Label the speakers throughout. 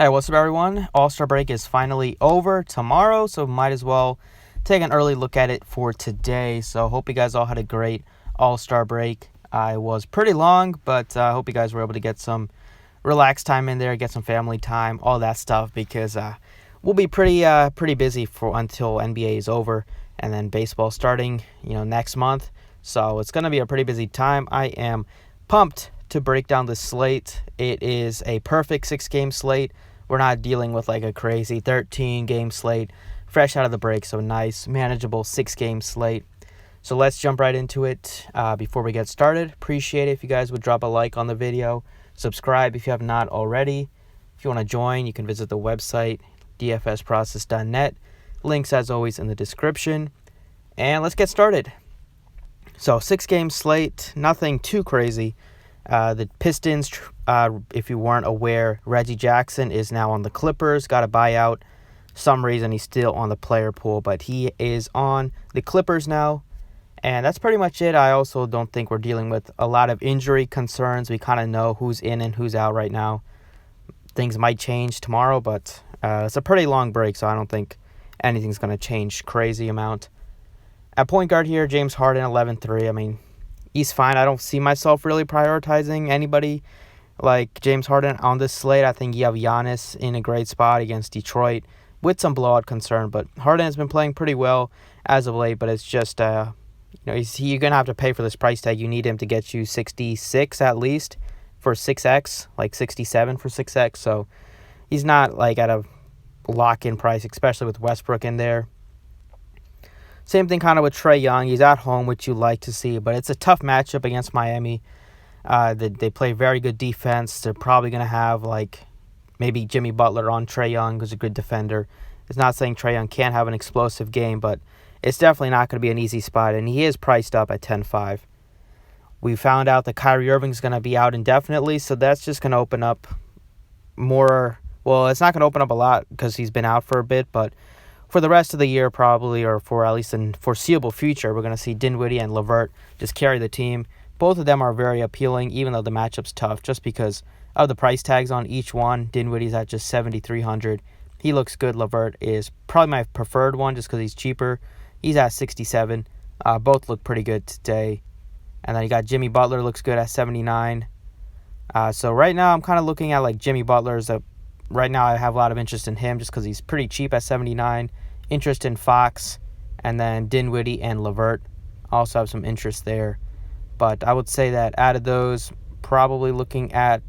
Speaker 1: Hey, what's up, everyone? All-Star break is finally over tomorrow, so might as well take an early look at it for today. So hope you guys all had a great All-Star break. I was pretty long, but I hope you guys were able to get some relaxed time in there, get some family time, all that stuff, because we'll be pretty busy for until NBA is over, and then baseball starting, next month. So it's gonna be a pretty busy time. I am pumped to break down the slate. It is a perfect 6-game slate. We're not dealing with like a crazy 13-game slate, fresh out of the break. So nice, manageable 6-game slate. So let's jump right into it. Before we get started, appreciate it if you guys would drop a like on the video, subscribe if you have not already. If you want to join, you can visit the website, dfsprocess.net. Links, as always, in the description. And let's get started. So 6-game slate, nothing too crazy. The Pistons, if you weren't aware, Reggie Jackson is now on the Clippers. Got a buyout. Some reason he's still on the player pool, but he is on the Clippers now. And that's pretty much it. I also don't think we're dealing with a lot of injury concerns. We kind of know who's in and who's out right now. Things might change tomorrow, but it's a pretty long break, so I don't think anything's going to change crazy amount. At point guard here, James Harden, 11-3. I mean, he's fine. I don't see myself really prioritizing anybody like James Harden on this slate. I think you have Giannis in a great spot against Detroit with some blowout concern. But Harden has been playing pretty well as of late, but it's just, you're going to have to pay for this price tag. You need him to get you 66 at least for 6X, like 67 for 6X. So he's not like at a lock-in price, especially with Westbrook in there. Same thing kind of with Trae Young. He's at home, which you like to see, but it's a tough matchup against Miami. They play very good defense. They're probably going to have like maybe Jimmy Butler on Trae Young, who's a good defender. It's not saying Trae Young can't have an explosive game, but it's definitely not going to be an easy spot, and he is priced up at 10-5. We found out that Kyrie Irving's going to be out indefinitely, so that's just going to open up more. Well, it's not going to open up a lot because he's been out for a bit, but for the rest of the year probably, or for at least in foreseeable future, we're going to see Dinwiddie and LeVert just carry the team. Both of them are very appealing, even though the matchup's tough, just because of the price tags on each one. Dinwiddie's at just $7,300. He looks good. LeVert is probably my preferred one just because he's cheaper. He's at $67. Both look pretty good today. And then you got Jimmy Butler, looks good at $79. So right now I'm kind of looking at like Jimmy Butler's right now I have a lot of interest in him just because he's pretty cheap at $79. Interest in Fox, and then Dinwiddie and LeVert. Also have some interest there. But I would say that out of those, probably looking at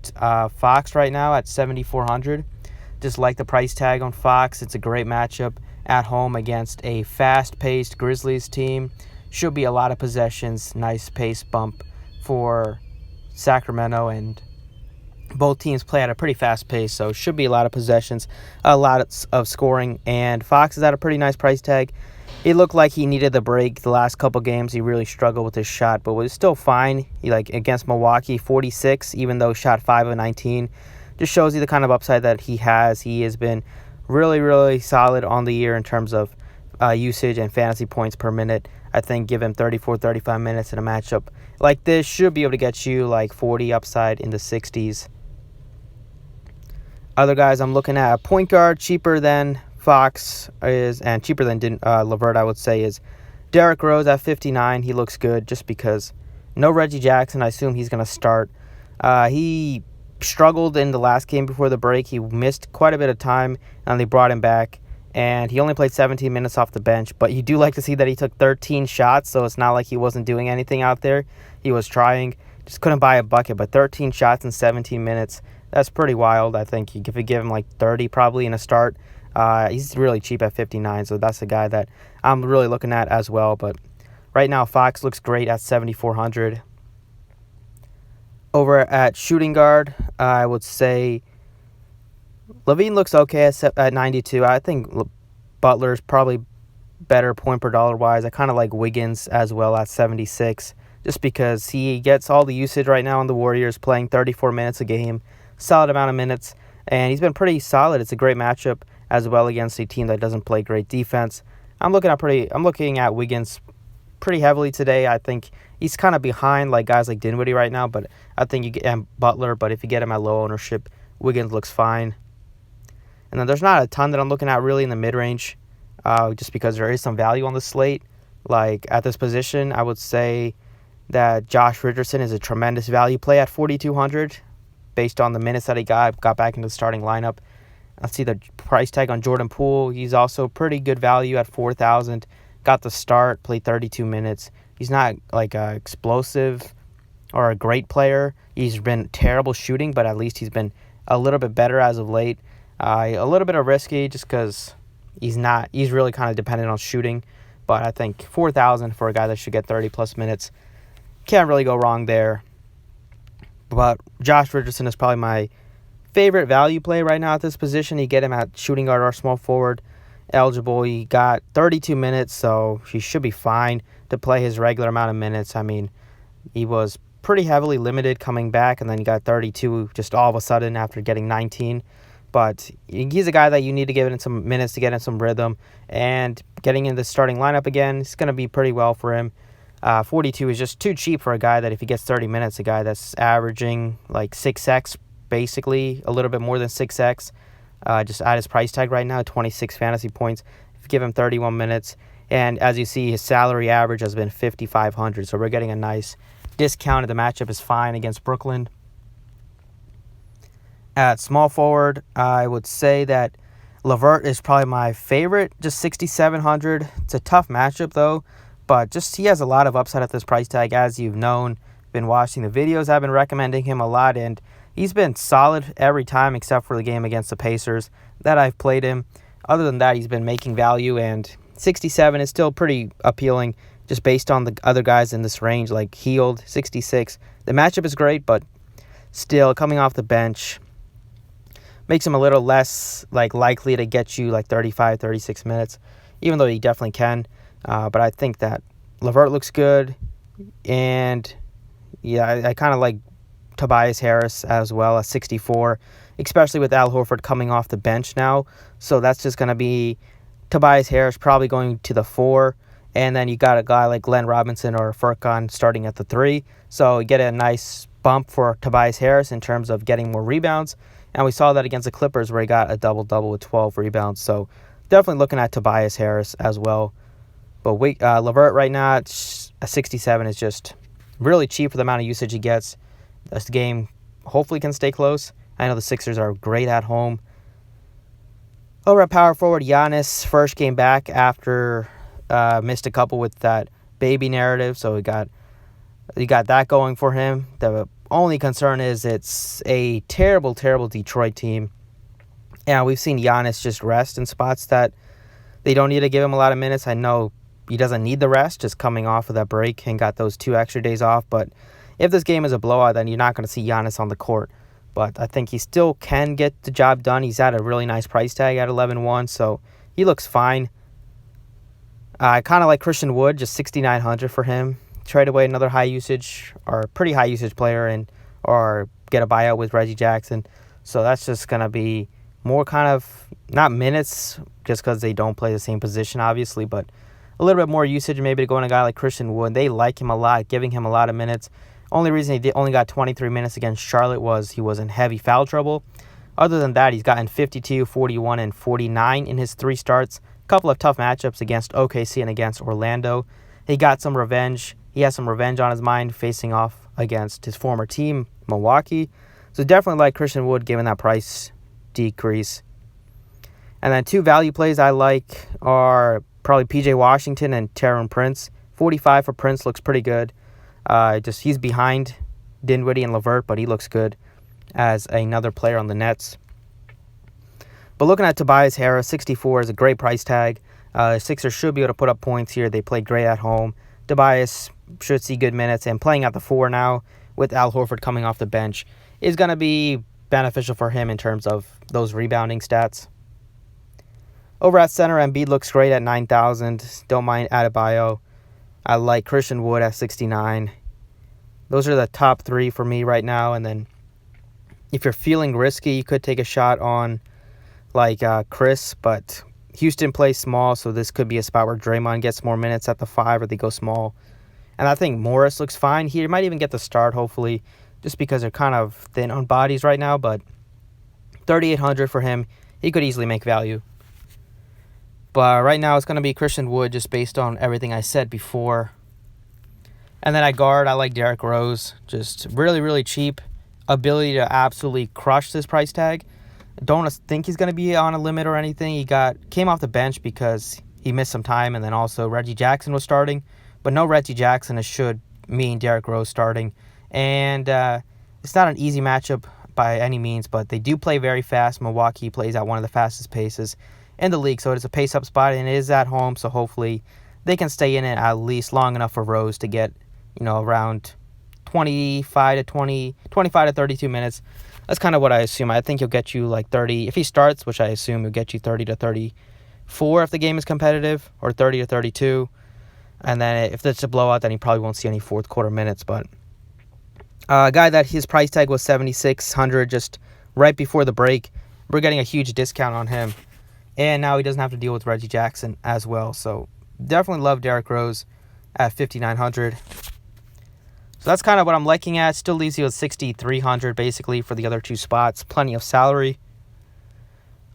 Speaker 1: Fox right now at $7,400. Just like the price tag on Fox. It's a great matchup at home against a fast-paced Grizzlies team. Should be a lot of possessions. Nice pace bump for Sacramento, and both teams play at a pretty fast pace, so should be a lot of possessions, a lot of scoring, and Fox is at a pretty nice price tag. It looked like he needed the break the last couple games. He really struggled with his shot, but was still fine. He, like against Milwaukee, 46, even though shot 5 of 19. Just shows you the kind of upside that he has. He has been really, really solid on the year in terms of usage and fantasy points per minute. I think give him 34, 35 minutes in a matchup like this should be able to get you like 40 upside in the 60s. Other guys I'm looking at, point guard, cheaper than Fox is, and cheaper than LeVert, I would say, is Derrick Rose at $59. He looks good just because no Reggie Jackson. I assume he's going to start. He struggled in the last game before the break. He missed quite a bit of time, and they brought him back, and he only played 17 minutes off the bench. But you do like to see that he took 13 shots, so it's not like he wasn't doing anything out there. He was trying, just couldn't buy a bucket, but 13 shots in 17 minutes. That's pretty wild. I think if you give him like 30 probably in a start, he's really cheap at $59, so that's the guy that I'm really looking at as well. But right now, Fox looks great at $7,400. Over at shooting guard, I would say Levine looks okay at $92. I think Butler's probably better point per dollar wise. I kind of like Wiggins as well at $76, just because he gets all the usage right now on the Warriors, playing 34 minutes a game. Solid amount of minutes, and he's been pretty solid. It's a great matchup as well against a team that doesn't play great defense. I'm looking at Wiggins pretty heavily today. I think he's kind of behind like guys like Dinwiddie right now, but I think you get Butler. But if you get him at low ownership, Wiggins looks fine. And then there's not a ton that I'm looking at really in the mid-range, just because there is some value on the slate. Like at this position, I would say that Josh Richardson is a tremendous value play at 4,200 based on the minutes that he got back into the starting lineup. Let's see the price tag on Jordan Poole. He's also pretty good value at 4,000. Got the start, played 32 minutes. He's not like a explosive or a great player. He's been terrible shooting, but at least he's been a little bit better as of late. A little bit of risky just because he's really kind of dependent on shooting. But I think 4,000 for a guy that should get 30-plus minutes. Can't really go wrong there. But Josh Richardson is probably my favorite value play right now at this position. You get him at shooting guard or small forward eligible. He got 32 minutes, so he should be fine to play his regular amount of minutes. I mean, he was pretty heavily limited coming back, and then he got 32 just all of a sudden after getting 19. But he's a guy that you need to give it some minutes to get in some rhythm, and getting in the starting lineup again, it's going to be pretty well for him. 42 is just too cheap for a guy that if he gets 30 minutes, a guy that's averaging like 6x, basically a little bit more than 6x, just at his price tag right now, 26 fantasy points. If you give him 31 minutes, and as you see, his salary average has been 5,500, so we're getting a nice discount. The matchup is fine against Brooklyn. At small forward, I would say that LeVert is probably my favorite, just 6,700. It's a tough matchup, though, but just he has a lot of upside at this price tag, as you've known. Been watching the videos, I've been recommending him a lot, and he's been solid every time except for the game against the Pacers that I've played him. Other than that, he's been making value, and 67 is still pretty appealing just based on the other guys in this range, like Heald, 66. The matchup is great, but still, coming off the bench makes him a little less likely to get you 35, 36 minutes, even though he definitely can. But I think that LeVert looks good, and yeah, I kind of like Tobias Harris as well at 64, especially with Al Horford coming off the bench now. So that's just going to be Tobias Harris probably going to the 4, and then you got a guy like Glenn Robinson or Furkan starting at the 3. So you get a nice bump for Tobias Harris in terms of getting more rebounds. And we saw that against the Clippers where he got a double-double with 12 rebounds. So definitely looking at Tobias Harris as well. But LeVert right now at 67 is just really cheap for the amount of usage he gets. This game hopefully can stay close. I know the Sixers are great at home. Over at power forward, Giannis first came back after missed a couple with that baby narrative. So he got that going for him. The only concern is it's a terrible, terrible Detroit team. And we've seen Giannis just rest in spots that they don't need to give him a lot of minutes. I know he doesn't need the rest, just coming off of that break and got those 2 extra days off. But if this game is a blowout, then you're not going to see Giannis on the court. But I think he still can get the job done. He's at a really nice price tag at 11-1, so he looks fine. I kind of like Christian Wood, just 6,900 for him. Trade away another high usage or pretty high usage player or get a buyout with Reggie Jackson. So that's just going to be more kind of, not minutes, just because they don't play the same position, obviously, but a little bit more usage maybe to go on a guy like Christian Wood. They like him a lot, giving him a lot of minutes. Only reason he only got 23 minutes against Charlotte was he was in heavy foul trouble. Other than that, he's gotten 52, 41, and 49 in his 3 starts. A couple of tough matchups against OKC and against Orlando. He got some revenge. He has some revenge on his mind facing off against his former team, Milwaukee. So definitely like Christian Wood given that price decrease. And then 2 value plays I like are probably PJ Washington and Taurean Prince. 45 for Prince looks pretty good. He's behind Dinwiddie and LeVert, but he looks good as another player on the Nets. But looking at Tobias Harris, 64 is a great price tag. Sixers should be able to put up points here. They play great at home. Tobias should see good minutes, and playing at the 4 now with Al Horford coming off the bench is going to be beneficial for him in terms of those rebounding stats. Over at center, Embiid looks great at 9,000. Don't mind Adebayo. I like Christian Wood at 69. Those are the top 3 for me right now. And then if you're feeling risky, you could take a shot on Chris, but Houston plays small, so this could be a spot where Draymond gets more minutes at the 5 or they go small. And I think Morris looks fine here. He might even get the start, hopefully, just because they're kind of thin on bodies right now. But 3,800 for him. he could easily make value. But right now it's going to be Christian Wood just based on everything I said before. And then at guard, I like Derrick Rose. Just really, really cheap. Ability to absolutely crush this price tag. Don't think he's going to be on a limit or anything. He came off the bench because he missed some time, and then also Reggie Jackson was starting. But no Reggie Jackson, it should mean Derrick Rose starting. And it's not an easy matchup by any means, but they do play very fast. Milwaukee plays at one of the fastest paces in the league, so it is a pace-up spot, and it is at home, so hopefully they can stay in it at least long enough for Rose to get, around 25 to 32 minutes. That's kind of what I assume. I think he'll get you like 30. If he starts, which I assume, he'll get you 30 to 34 if the game is competitive, or 30 to 32. And then if it's a blowout, then he probably won't see any fourth quarter minutes. But a guy that his price tag was $7,600 just right before the break, we're getting a huge discount on him. And now he doesn't have to deal with Reggie Jackson as well. So definitely love Derrick Rose at $5,900. So that's kind of what I'm liking at. Still leaves you with $6,300 basically for the other two spots. Plenty of salary.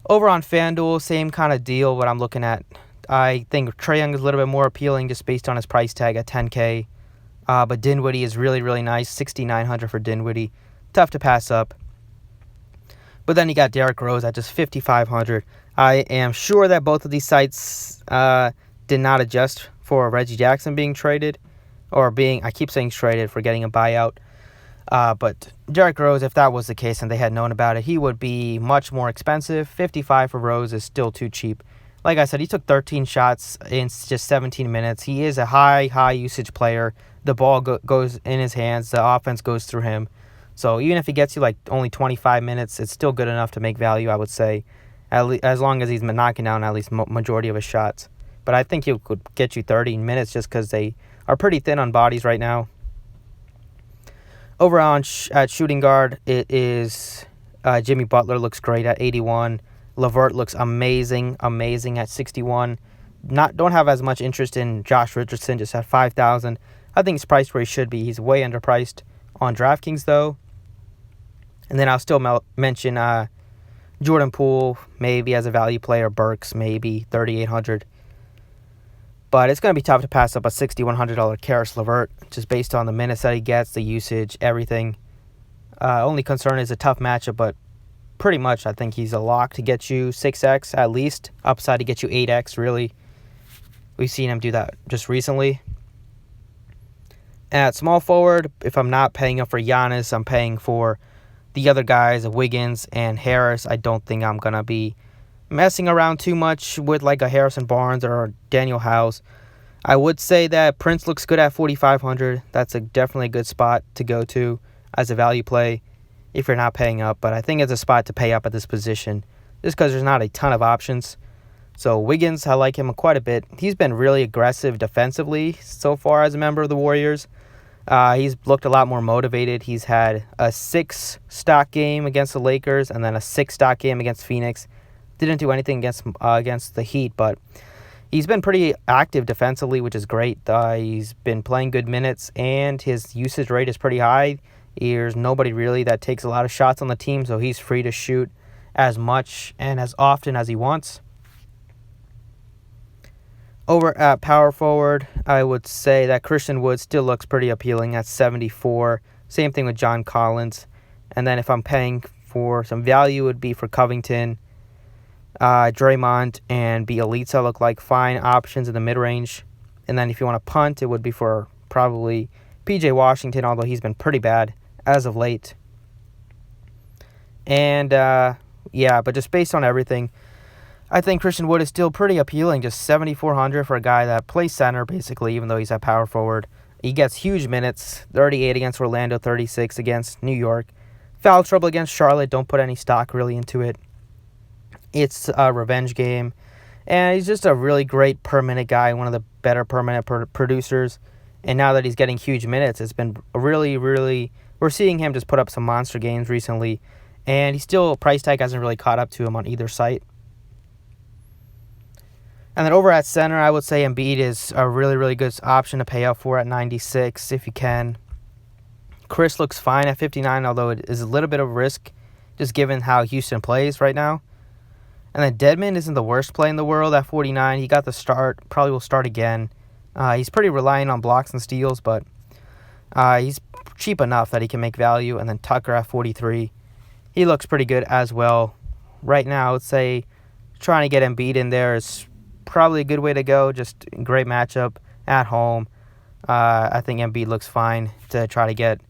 Speaker 1: Over on Fanduel, same kind of deal what I'm looking at. I think Trae Young is a little bit more appealing just based on his price tag at $10K. But Dinwiddie is really, really nice. $6,900 for Dinwiddie. Tough to pass up. But then you got Derrick Rose at just $5,500. I am sure that both of these sites did not adjust for Reggie Jackson being traded. I keep saying traded for getting a buyout. But Derrick Rose, if that was the case and they had known about it, he would be much more expensive. $55 for Rose is still too cheap. Like I said, he took 13 shots in just 17 minutes. He is a high usage player. The ball goes in his hands. The offense goes through him. So even if he gets you like only 25 minutes, it's still good enough to make value, I would say, as long as he's knocking down at least majority of his shots. But I think he could get you 30 minutes just because they are pretty thin on bodies right now. Over on at shooting guard, it is Jimmy Butler looks great at 81. LeVert looks amazing at 61. Don't have as much interest in Josh Richardson, just at 5,000. I think he's priced where he should be. He's way underpriced on DraftKings though. And then I'll still mention Jordan Poole maybe as a value player. Burks maybe 3,800. But it's going to be tough to pass up a $6,100 Karis LeVert just based on the minutes that he gets, the usage, everything. Only concern is a tough matchup, but pretty much I think he's a lock to get you 6x at least. Upside to get you 8x, really. We've seen him do that just recently. At small forward, if I'm not paying up for Giannis, I'm paying for the other guys, Wiggins and Harris. I don't think I'm going to be messing around too much with like a Harrison Barnes or Daniel House. I would say that Prince looks good at $4,500. That's definitely a good spot to go to as a value play if you're not paying up. But I think it's a spot to pay up at this position just because there's not a ton of options. So Wiggins, I like him quite a bit. He's been really aggressive defensively so far as a member of the Warriors. He's looked a lot more motivated. He's had a 6-stock game against the Lakers and then a 6-stock game against Phoenix. Didn't do anything against the Heat, but he's been pretty active defensively, which is great. He's been playing good minutes, and his usage rate is pretty high. There's nobody really that takes a lot of shots on the team, so he's free to shoot as much and as often as he wants. Over at power forward, I would say that Christian Wood still looks pretty appealing at 74. Same thing with John Collins. And then if I'm paying for some value, it would be for Covington, Draymond, and Bielitsa look like fine options in the mid-range. And then if you want to punt, it would be for probably PJ Washington, although he's been pretty bad as of late. And, but just based on everything, I think Christian Wood is still pretty appealing, just $7,400 for a guy that plays center, basically, even though he's at power forward. He gets huge minutes, 38 against Orlando, 36 against New York. Foul trouble against Charlotte, don't put any stock really into it. It's a revenge game. And he's just a really great per-minute guy, one of the better per-minute producers. And now that he's getting huge minutes, it's been really, really... We're seeing him just put up some monster games recently. And he's still... Price tag hasn't really caught up to him on either site. And then over at center, I would say Embiid is a really, really good option to pay up for at 96 if you can. Chris looks fine at 59, although it is a little bit of risk just given how Houston plays right now. And then Dedmon isn't the worst play in the world at 49. He got the start, probably will start again. He's pretty reliant on blocks and steals, but he's cheap enough that he can make value. And then Tucker at 43. He looks pretty good as well. Right now, I would say trying to get Embiid in there is probably a good way to go. Just a great matchup at home. I think Embiid looks fine to try to get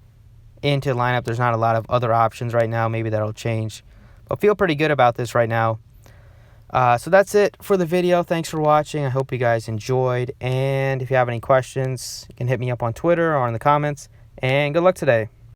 Speaker 1: into the lineup. There's not a lot of other options right now. Maybe that'll change. But feel pretty good about this right now. So that's it for the video. Thanks for watching. I hope you guys enjoyed. And if you have any questions, you can hit me up on Twitter or in the comments. And good luck today.